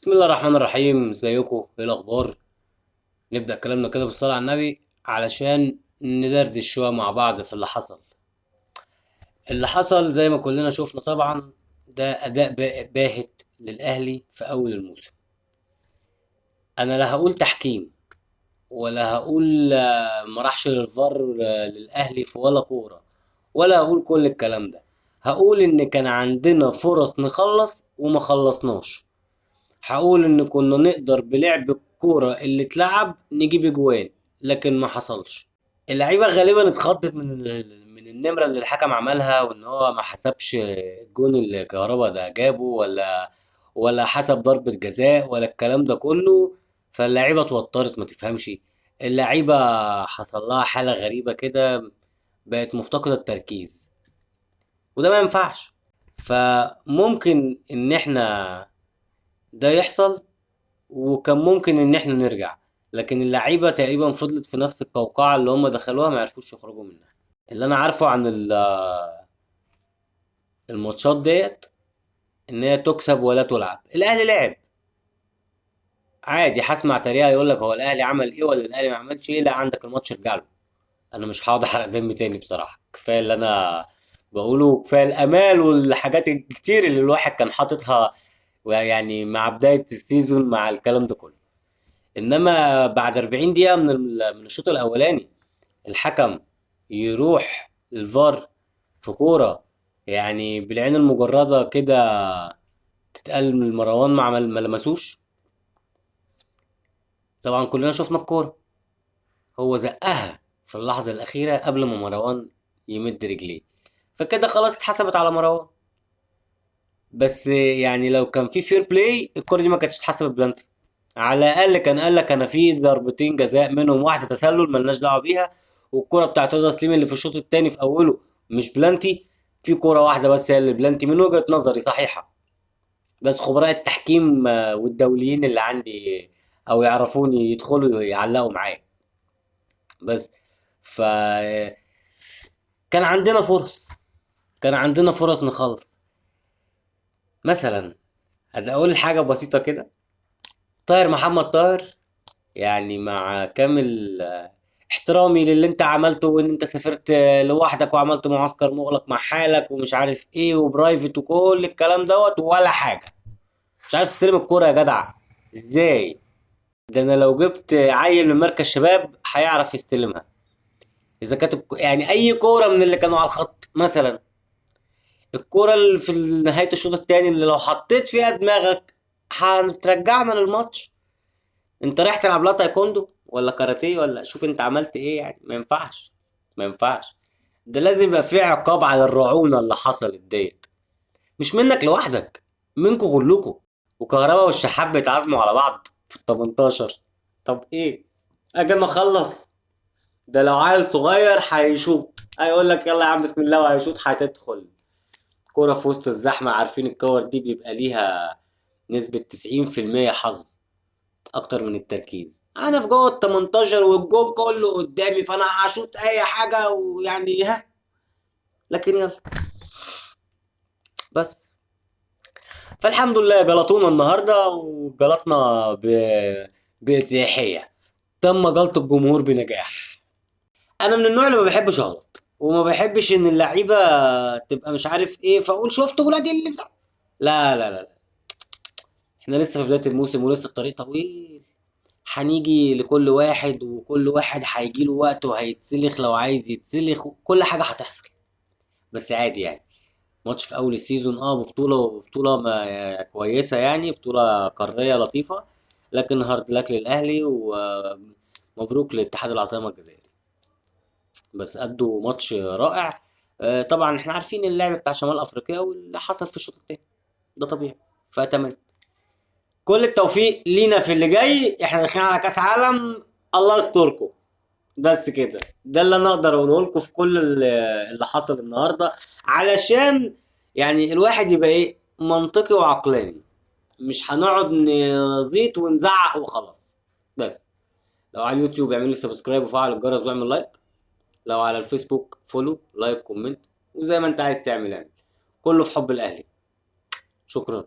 بسم الله الرحمن الرحيم، ازيكم؟ ايه الاخبار؟ نبدأ كلامنا كده بالصلاة على النبي علشان ندردش شوية مع بعض في اللي حصل زي ما كلنا شفنا طبعا. ده اداء باهت للاهلي في اول الموسم. انا لا هقول تحكيم ولا هقول ما راحش للفار للاهلي في ولا كورة، ولا هقول كل الكلام ده. هقول ان كان عندنا فرص نخلص وما خلصناش. هقول ان كنا نقدر بلعب الكورة اللي اتلعب نجيب اجوان، لكن ما حصلش. اللعيبة غالبا اتخضت من النمرة اللي الحكم عملها، وان هو ما حسبش الجون اللي كهربا ده جابه، ولا حسب ضربة جزاء ولا الكلام ده كله. فاللعيبة اتوترت، ما تفهمش. اللعيبة حصل لها حالة غريبة كده، بقت مفتقدة التركيز، وده ما ينفعش. فممكن ان احنا ده يحصل، وكان ممكن ان احنا نرجع، لكن اللعيبه تقريبا فضلت في نفس القوقعه اللي هم دخلوها، ما عرفوش يخرجوا منها. اللي انا عارفه عن الماتشات ديت ان هي تكسب ولا تلعب. الاهلي لعب عادي. هسمع تريقه يقول لك هو الاهلي عمل ايه ولا الاهلي ما عملش ايه. لا، عندك الماتش ارجع له. انا مش هقعد احرق دم تاني بصراحه. كفايه اللي انا بقوله، كفايه الامال والحاجات الكتير اللي الواحد كان حاططها، يعني مع بدايه السيزون مع الكلام ده كله. انما بعد 40 دقيقه من الشوط الاولاني الحكم يروح الفار في كوره، يعني بالعين المجرده كده تتقال من مروان ما لمسوش. طبعا كلنا شفنا الكوره، هو زقها في اللحظه الاخيره قبل ما مروان يمد رجليه، فكده خلاص اتحسبت على مروان. بس يعني لو كان في فير بلاي الكوره دي ما كانتش اتحسبت بلانتي. على الاقل كان قال لك انا في ضربتين جزاء منهم واحده تسلل ملناش دعوه بيها، والكره بتاعت رضا سليم اللي في الشوط الثاني في اوله مش بلانتي. في كره واحده بس هي اللي بلانتي من وجهه نظري صحيحه. بس خبراء التحكيم والدوليين اللي عندي او يعرفوني يدخلوا يعلقوا معايا. بس ف كان عندنا فرص كان عندنا فرص نخلص. مثلا اقول حاجه بسيطه كده. طاهر محمد طاهر، يعني مع كامل احترامي للي انت عملته، وان انت سافرت لوحدك وعملت معسكر مغلق مع حالك ومش عارف ايه وبرايفت وكل الكلام دوت ولا حاجة. مش عارف تستلم الكورة يا جدع؟ ازاي؟ ده انا لو جبت عيل من مركز شباب هيعرف يستلمها. اذا كانت يعني اي كورة من اللي كانوا على الخط مثلا، الكورة اللي في نهاية الشوط التاني اللي لو حطيت فيها دماغك هترجعنا للماتش. انت رايح تلعب لا تايكوندو ولا كاراتيه ولا شوف انت عملت ايه؟ يعني ما ينفعش. ما ينفعش. ده لازم يبقى في عقاب على الرعونة اللي حصلت ديت، مش منك لوحدك، منكم كلكم. وكهربا والشحات بيتعازموا على بعض في ال 18. طب ايه؟ اجي انا اخلص؟ ده لو عيل صغير هيشوط هيقول لك يلا يا عم بسم الله وهيشوط هتدخل كرة في وسط الزحمة. عارفين الكور دي بيبقى ليها نسبة 90% حظ اكتر من التركيز. انا في جوه ال 18 والجون كله قدامي، فانا هشوط اي حاجه ويعني ها. لكن يلا. بس فالحمد لله جلطونا النهارده وجلطنا بارتياحيه. تم جلط الجمهور بنجاح. انا من النوع اللي ما بحبش اغلط، وما بحبش ان اللعيبه تبقى مش عارف ايه فاقول شفت ولادي اللي بتاع. لا لا لا، احنا لسه في بدايه الموسم ولسه الطريق طويل. هنيجي لكل واحد وكل واحد هيجيله وقت وهيتسلخ لو عايز يتسلخ، كل حاجة هتحصل. بس عادي يعني. ماتش في أول السيزون بطولة ما كويسة، يعني بطولة قارية لطيفة. لكن هارد لك للأهلي ومبروك لاتحاد العاصمة الجزائري. بس أدوا ماتش رائع. طبعا احنا عارفين اللعب بتاع شمال أفريقيا واللي حصل في الشوط التاني، ده طبيعي. فتمام. كل التوفيق لينا في اللي جاي. احنا داخلين على كأس عالم، الله يستركم. بس كده، ده اللي انا اقدر اقوله لكم في كل اللي حصل النهارده، علشان يعني الواحد يبقى ايه منطقي وعقلاني. مش هنقعد نزيط ونزعق وخلاص. بس لو على اليوتيوب اعمل لي سبسكرايب وفعل الجرس واعمل لايك. لو على الفيسبوك فولو لايك كومنت، وزي ما انت عايز تعمل يعني. كله في حب الاهلي. شكرا.